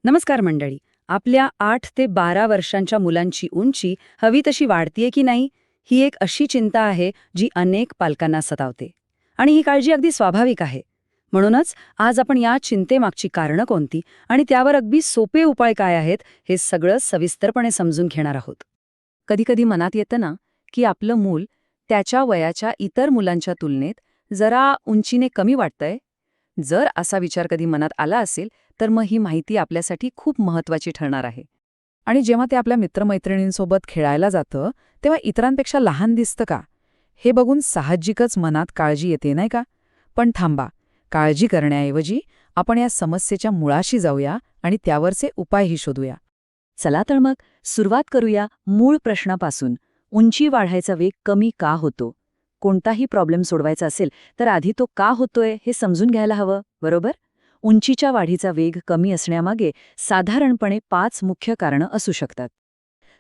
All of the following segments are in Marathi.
नमस्कार मंडळी. आपल्या 8 ते 12 वर्षांच्या मुलांची उंची हवी तशी वाढतीये की नाही, ही एक अशी चिंता आहे जी अनेक पालकांना सतावते. आणि ही काळजी अगदी स्वाभाविक आहे. म्हणूनच आज आपण या चिंतेमागची कारणं कोणती आणि त्यावर अगदी सोपे उपाय काय आहेत, हे सगळं सविस्तरपणे समजून घेणार आहोत. कधीकधी मनात येतं ना, की आपलं मूल त्याच्या वयाच्या इतर मुलांच्या तुलनेत जरा उंचीने कमी वाटतंय. जर असा विचार कधी मनात आला असेल, तर मग ही माहिती आपल्यासाठी खूप महत्त्वाची ठरणार आहे. आणि जेव्हा ते आपल्या मित्रमैत्रिणींसोबत खेळायला जातं, तेव्हा इतरांपेक्षा लहान दिसतं का? हे बघून साहजिकच मनात काळजी येते, नाही का? पण थांबा, काळजी करण्याऐवजी आपण या समस्येच्या मुळाशी जाऊया आणि त्यावरचे उपायही शोधूया. चला तर मग सुरुवात करूया मूळ प्रश्नापासून. उंची वाढायचा वेग कमी का होतो? कोणताही प्रॉब्लेम सोडवायचा असेल तर आधी तो का होतोय हे समजून घ्यायला हवं, बरोबर? उंचीच्या वाढीचा वेग कमी असण्यामागे साधारणपणे 5 मुख्य कारणं असू शकतात.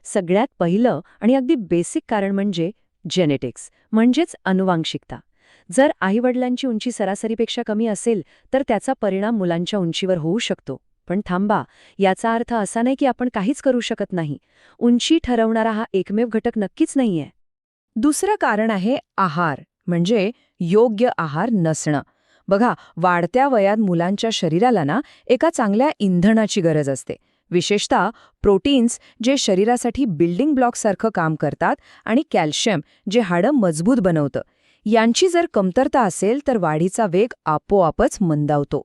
सगळ्यात पहिलं आणि अगदी बेसिक कारण म्हणजे जेनेटिक्स, म्हणजेच अनुवांशिकता. जर आईवडिलांची उंची सरासरीपेक्षा कमी असेल तर त्याचा परिणाम मुलांच्या उंचीवर होऊ शकतो. पण थांबा, याचा अर्थ असा नाही की आपण काहीच करू शकत नाही. उंची ठरवणारा हा एकमेव घटक नक्कीच नाहीये. दुसरं कारण आहे आहार, म्हणजे योग्य आहार नसणं. बघा, वाढत्या वयात मुलांच्या शरीराला ना एका चांगल्या इंधनाची गरज असते, विशेषतः प्रोटीन्स जे शरीरासाठी बिल्डिंग ब्लॉकसारखं काम करतात आणि कॅल्शियम जे हाडं मजबूत बनवतं. यांची जर कमतरता असेल तर वाढीचा वेग आपोआपच मंदावतो.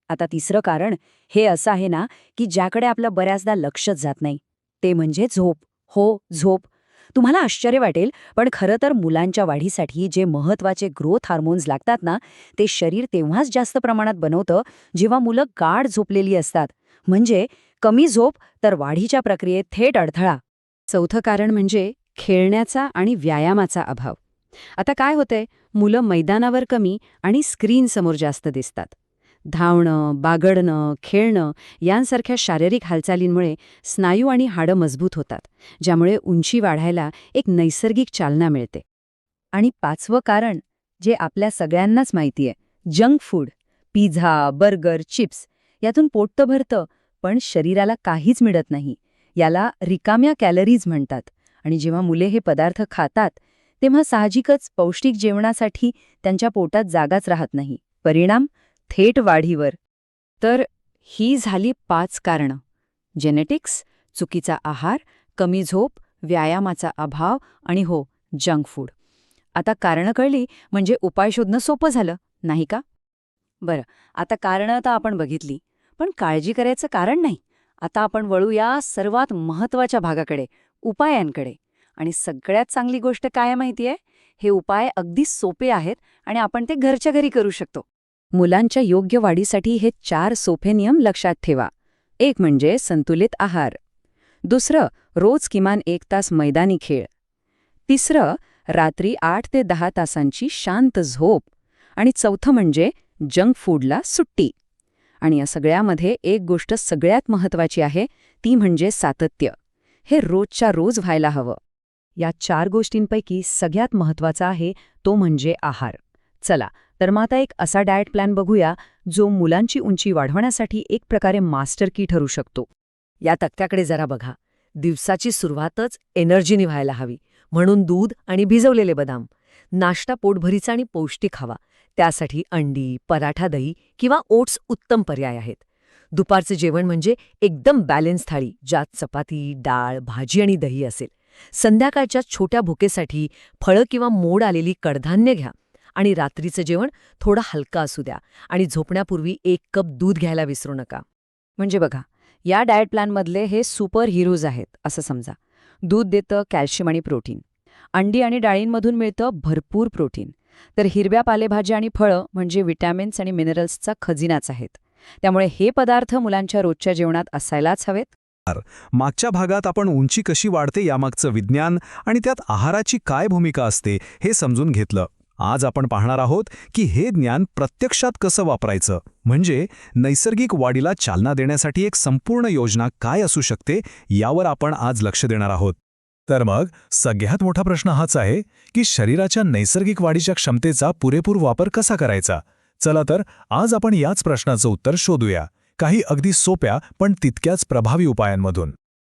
आता तिसरं कारण हे असं आहे ना, की ज्याकडे आपलं बऱ्याचदा लक्षच जात नाही, ते म्हणजे झोप. हो, झोप. तुम्हाला आश्चर्य वाटेल, पण खरं तर मुलांच्या वाढीसाठी जे महत्त्वाचे ग्रोथ हार्मोन्स लागतात ना, ते शरीर तेव्हाच जास्त प्रमाणात बनवतं जेव्हा मुलं गाढ झोपलेली असतात. म्हणजे कमी झोप तर वाढीच्या प्रक्रियेत थेट अडथळा. चौथं कारण म्हणजे खेळण्याचा आणि व्यायामाचा अभाव. आता काय होतंय, मुलं मैदानावर कमी आणि स्क्रीनसमोर जास्त दिसतात. धावणं, बागडणं, खेळणं यांसारख्या शारीरिक हालचालींमुळे स्नायू आणि हाडं मजबूत होतात, ज्यामुळे उंची वाढायला एक नैसर्गिक चालना मिळते. आणि 5वं कारण, जे आपल्या सगळ्यांनाच माहिती आहे, junk food. Pizza, burger, chips यातून पोट तर भरतं, पण शरीराला काहीच मिळत नाही. याला रिकाम्या कॅलरीज म्हणतात. आणि जेव्हा मुले हे पदार्थ खातात, तेव्हा साहजिकच पौष्टिक जेवणासाठी त्यांच्या पोटात जागाच राहत नाही. परिणाम थेट वाढीवर. तर ही झाली 5 कारणं: जेनेटिक्स, चुकीचा आहार, कमी झोप, व्यायामाचा अभाव आणि हो, जंक फूड. आता कारणं कळली म्हणजे उपाय शोधणं सोपं झालं, नाही का? बरं, आता कारणं तर आपण बघितली, पण काळजी करायचं कारण नाही. आता आपण वळूया सर्वात महत्त्वाच्या भागाकडे, उपायांकडे. आणि सगळ्यात चांगली गोष्ट काय आहे माहितीये? हे उपाय अगदी सोपे आहेत आणि आपण ते घरच्या घरी करू शकतो. मुलांच्या योग्य वाढीसाठी हे 4 सोपे नियम लक्षात ठेवा. एक म्हणजे संतुलित आहार. दुसरं, रोज किमान 1 तास मैदानी खेळ. तिसरं, रात्री 8 ते 10 तासांची शांत झोप. आणि चौथं म्हणजे जंक फूडला सुट्टी. आणि या सगळ्यामध्ये एक गोष्ट सगळ्यात महत्त्वाची आहे, ती म्हणजे सातत्य. हे रोजच्या रोज व्हायला हवं. या 4 गोष्टींपैकी सगळ्यात महत्त्वाचा आहे तो म्हणजे आहार. चला, तर मग आता एक असा डाएट प्लॅन बघूया जो मुलांची उंची वाढवण्यासाठी एक प्रकारे मास्टर की ठरू शकतो. या तक्त्याकडे जरा बघा. दिवसाची सुरुवातच एनर्जीने व्हायला हवी, म्हणून दूध आणि भिजवलेले बदाम. नाश्ता पोटभरीचा आणि पौष्टिक हवा, त्यासाठी अंडी, पराठा, दही किंवा ओट्स उत्तम पर्याय आहेत. दुपारचं जेवण म्हणजे एकदम बॅलन्स थाळी, ज्यात चपाती, डाळ, भाजी आणि दही असेल. संध्याकाळच्या छोट्या भुकेसाठी फळं किंवा मोड आलेली कडधान्य घ्या. आणि रात्रीचं जेवण थोडं हलकं असू द्या आणि झोपण्यापूर्वी 1 कप दूध घ्यायला विसरू नका. म्हणजे बघा, या डाएट प्लॅनमधले हे सुपर हिरोज आहेत असं समजा. दूध देतं कॅल्शियम आणि प्रोटीन. अंडी आणि डाळींमधून मिळतं भरपूर प्रोटीन. तर हिरव्या पालेभाज्या आणि फळं म्हणजे विटॅमिन्स आणि मिनरल्सचा खजिनाच आहेत. त्यामुळे हे पदार्थ मुलांच्या रोजच्या जेवणात असायलाच हवेत. मागच्या भागात आपण उंची कशी वाढते यामागचं विज्ञान आणि त्यात आहाराची काय भूमिका असते हे समजून घेतलं. आज आपण पाहणार आहोत की हे ज्ञान प्रत्यक्षात कसं वापरायचं, म्हणजे नैसर्गिक वाढीला चालना देण्यासाठी एक संपूर्ण योजना काय असू शकते यावर आपण आज लक्ष देणार आहोत. तर मग सगळ्यात मोठा प्रश्न हाच आहे की शरीराच्या नैसर्गिक वाढीच्या क्षमतेचा पुरेपूर वापर कसा करायचा. चला तर आज आपण याच प्रश्नाचं उत्तर शोधूया. काही अगदी सोप्या पण तितक्याच प्रभावी उपायांमधून.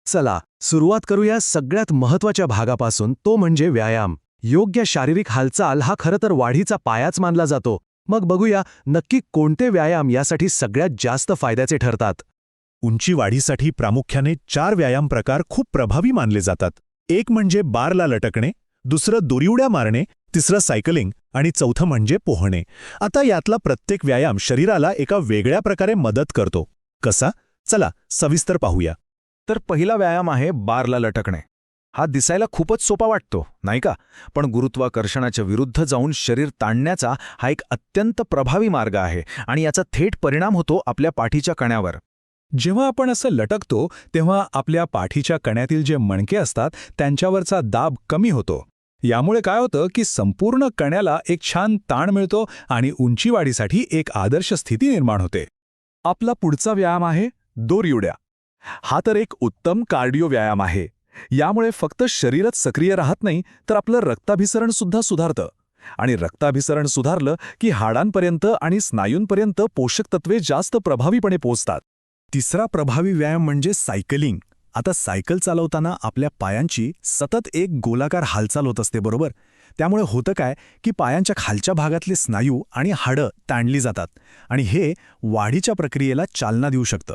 चला सुरुवात करूया सगळ्यात महत्त्वाच्या भागापासून, तो म्हणजे व्यायाम. योग्य शारीरिक हालचाल हा खरं तर वाढीचा पायाच मानला जातो. मग बघूया नक्की कोणते व्यायाम यासाठी सगळ्यात जास्त फायद्याचे ठरतात. उंची वाढीसाठी प्रामुख्याने 4 व्यायाम प्रकार खूप प्रभावी मानले जातात. एक म्हणजे बारला लटकणे, दुसरं दोरीउड्या मारणे, तिसरं सायकलिंग आणि चौथं म्हणजे पोहणे. आता यातला प्रत्येक व्यायाम शरीराला एका वेगळ्या प्रकारे मदत करतो. कसा? चला सविस्तर पाहूया. तर पहिला व्यायाम आहे बारला लटकणे. हा दिसायला खूपच सोपा वाटतो, नाही का? पण गुरुत्वाकर्षणाच्या विरुद्ध जाऊन शरीर ताणण्याचा हा एक अत्यंत प्रभावी मार्ग आहे आणि याचा थेट परिणाम होतो आपल्या पाठीच्या कण्यावर. जेव्हा आपण असं लटकतो तेव्हा आपल्या पाठीच्या कण्यातील जे मणके असतात त्यांच्यावरचा दाब कमी होतो. यामुळे काय होतं की संपूर्ण कण्याला एक छान ताण मिळतो आणि उंचीवाढीसाठी एक आदर्श स्थिती निर्माण होते. आपला पुढचा व्यायाम आहे दोरीउड्या. हा तर एक उत्तम कार्डिओ व्यायाम आहे. यामुळे फक्त शरीरच सक्रिय राहत नाही, तर आपलं रक्ताभिसरण सुद्धा सुधारतं. आणि रक्ताभिसरण सुधारलं की हाडांपर्यंत आणि स्नायूंपर्यंत पोषक तत्वे जास्त प्रभावीपणे पोहोचतात. तिसरा प्रभावी व्यायाम म्हणजे सायकलिंग. आता सायकल चालवताना आपल्या पायांची सतत एक गोलाकार हालचाल होत असते, बरोबर? त्यामुळे होतं काय की पायांच्या खालच्या भागातले स्नायू आणि हाडं ताणली जातात आणि हे वाढीच्या प्रक्रियेला चालना देऊ शकतं.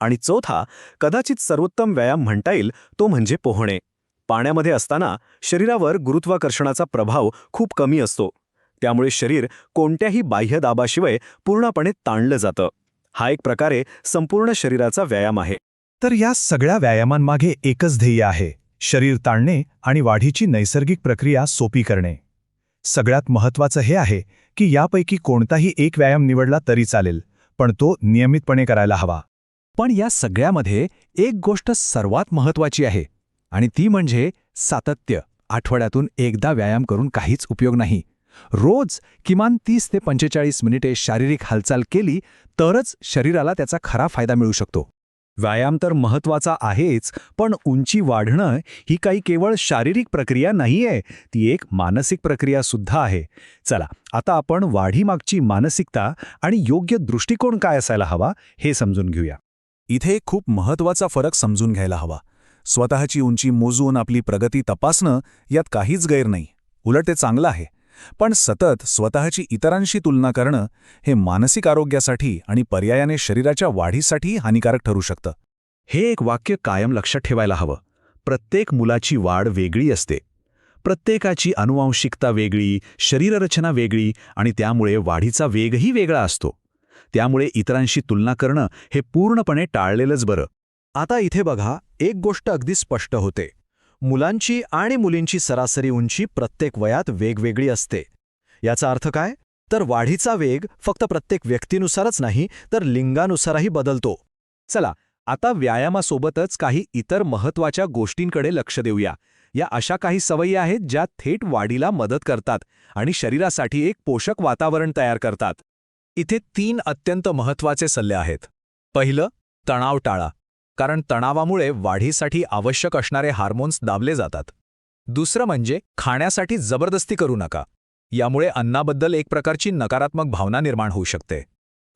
आणि चौथा, कदाचित सर्वोत्तम व्यायाम म्हणता येईल, तो म्हणजे पोहणे. पाण्यामध्ये असताना शरीरावर गुरुत्वाकर्षणाचा प्रभाव खूप कमी असतो. त्यामुळे शरीर कोणत्याही बाह्य दाबाशिवाय पूर्णपणे ताणलं जातं. हा एक प्रकारे संपूर्ण शरीराचा व्यायाम आहे. तर या सगळ्या व्यायामांमागे एकच ध्येय आहे: शरीर ताणणे आणि वाढीची नैसर्गिक प्रक्रिया सोपी करणे. सगळ्यात महत्त्वाचं हे आहे की यापैकी कोणताही एक व्यायाम निवडला तरी चालेल, पण तो नियमितपणे करायला हवा. पण या सगळ्यामध्ये एक गोष्ट सर्वात महत्त्वाची आहे आणि ती म्हणजे सातत्य. आठवड्यातून एकदा व्यायाम करून काहीच उपयोग नाही. रोज किमान 30 ते 45 मिनिटे शारीरिक हालचाल केली तरच शरीराला त्याचा खरा फायदा मिळू शकतो. व्यायाम तर महत्त्वाचा आहेच, पण उंची वाढणं ही काही केवळ शारीरिक प्रक्रिया नाहीये, ती एक मानसिक प्रक्रिया सुद्धा आहे. चला आता आपण वाढीमागची मानसिकता आणि योग्य दृष्टिकोन काय असायला हवा हे समजून घेऊया. इथे खूप महत्त्वाचा फरक समजून घ्यायला हवा. स्वतःची उंची मोजून आपली प्रगती तपासणं यात काहीच गैर नाही, उलट ते चांगलं आहे. पण सतत स्वतःची इतरांशी तुलना करणं हे मानसिक आरोग्यासाठी आणि पर्यायाने शरीराच्या वाढीसाठी हानिकारक ठरू शकतं. हे एक वाक्य कायम लक्षात ठेवायला हवं. प्रत्येक मुलाची वाढ वेगळी असते. प्रत्येकाची अनुवांशिकता वेगळी, शरीररचना वेगळी आणि त्यामुळे वाढीचा वेगही वेगळा असतो. त्यामुळे इतरांशी तुलना करणं हे पूर्णपणे टाळलेलंच बरं. आता इथे बघा, एक गोष्ट अगदी स्पष्ट होते. मुलांची आणि मुलींची सरासरी उंची प्रत्येक वयात वेगवेगळी असते. याचा अर्थ काय? तर वाढीचा वेग फक्त प्रत्येक व्यक्तीनुसारच नाही, तर लिंगानुसारही बदलतो. चला आता व्यायामासोबतच काही इतर महत्त्वाच्या गोष्टींकडे लक्ष देऊया. या अशा काही सवयी आहेत ज्या थेट वाढीला मदत करतात आणि शरीरासाठी एक पोषक वातावरण तयार करतात. इथे 3 अत्यंत महत्त्वाचे सल्ले आहेत. पहिलं, तणाव टाळा, कारण तणावामुळे वाढीसाठी आवश्यक असणारे हार्मोन्स दाबले जातात. दुसरं म्हणजे खाण्यासाठी जबरदस्ती करू नका. यामुळे अन्नाबद्दल एक प्रकारची नकारात्मक भावना निर्माण होऊ शकते.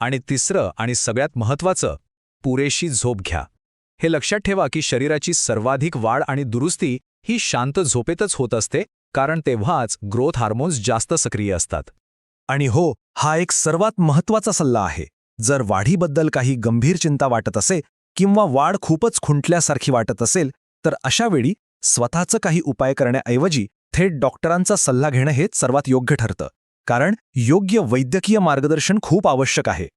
आणि तिसरं आणि सगळ्यात महत्त्वाचं, पुरेशी झोप घ्या. हे लक्षात ठेवा की शरीराची सर्वाधिक वाढ आणि दुरुस्ती ही शांत झोपेतच होत असते, कारण तेव्हाच ग्रोथ हार्मोन्स जास्त सक्रिय असतात. आणि हो, हा एक सर्वात महत्त्वाचा सल्ला आहे. जर वाढीबद्दल काही गंभीर चिंता वाटत असेल किंवा वाढ खूपच खुंटल्यासारखी वाटत असेल, तर अशा वेळी स्वतःचं काही उपाय करण्याऐवजी थेट डॉक्टरांचा सल्ला घेणं हेच सर्वात योग्य ठरतं, कारण योग्य वैद्यकीय मार्गदर्शन खूप आवश्यक आहे.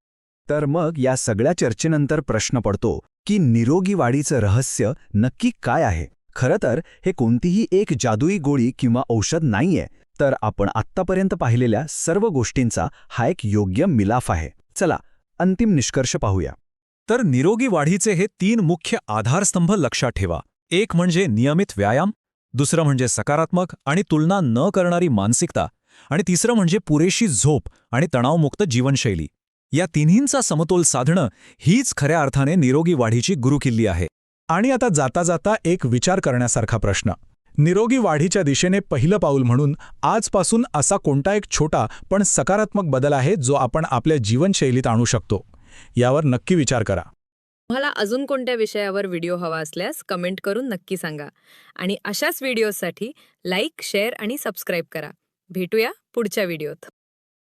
तर मग या सगळ्या चर्चेनंतर प्रश्न पडतो की निरोगी वाढीचं रहस्य नक्की काय आहे? खरं तर हे कोणतीही एक जादुई गोळी किंवा औषध नाहीये, तर आपण आत्तापर्यंत पाहिलेल्या सर्व गोष्टींचा हा एक योग्य मिलाफ आहे. चला अंतिम निष्कर्ष पाहूया. तर निरोगी वाढीचे हे 3 मुख्य आधारस्तंभ लक्षात ठेवा. एक म्हणजे नियमित व्यायाम, दुसरं म्हणजे सकारात्मक आणि तुलना न करणारी मानसिकता, आणि तिसरं म्हणजे पुरेशी झोप आणि तणावमुक्त जीवनशैली. या तिन्हींचा समतोल साधणं हीच खऱ्या अर्थाने निरोगी वाढीची गुरुकिल्ली आहे. आणि आता जाता जाता एक विचार करण्यासारखा प्रश्न. निरोगी वाढीच्या दिशेने पहिलं पाऊल म्हणून आजपासून असा कोणता एक छोटा पण सकारात्मक बदल आहे जो आपण आपल्या जीवनशैलीत आणू शकतो? यावर नक्की विचार करा. तुम्हाला अजून कोणत्या विषयावर व्हिडिओ हवा असल्यास कमेंट करून नक्की सांगा. आणि अशाच व्हिडिओसाठी लाईक, शेअर आणि सबस्क्राईब करा. भेटूया पुढच्या व्हिडिओत.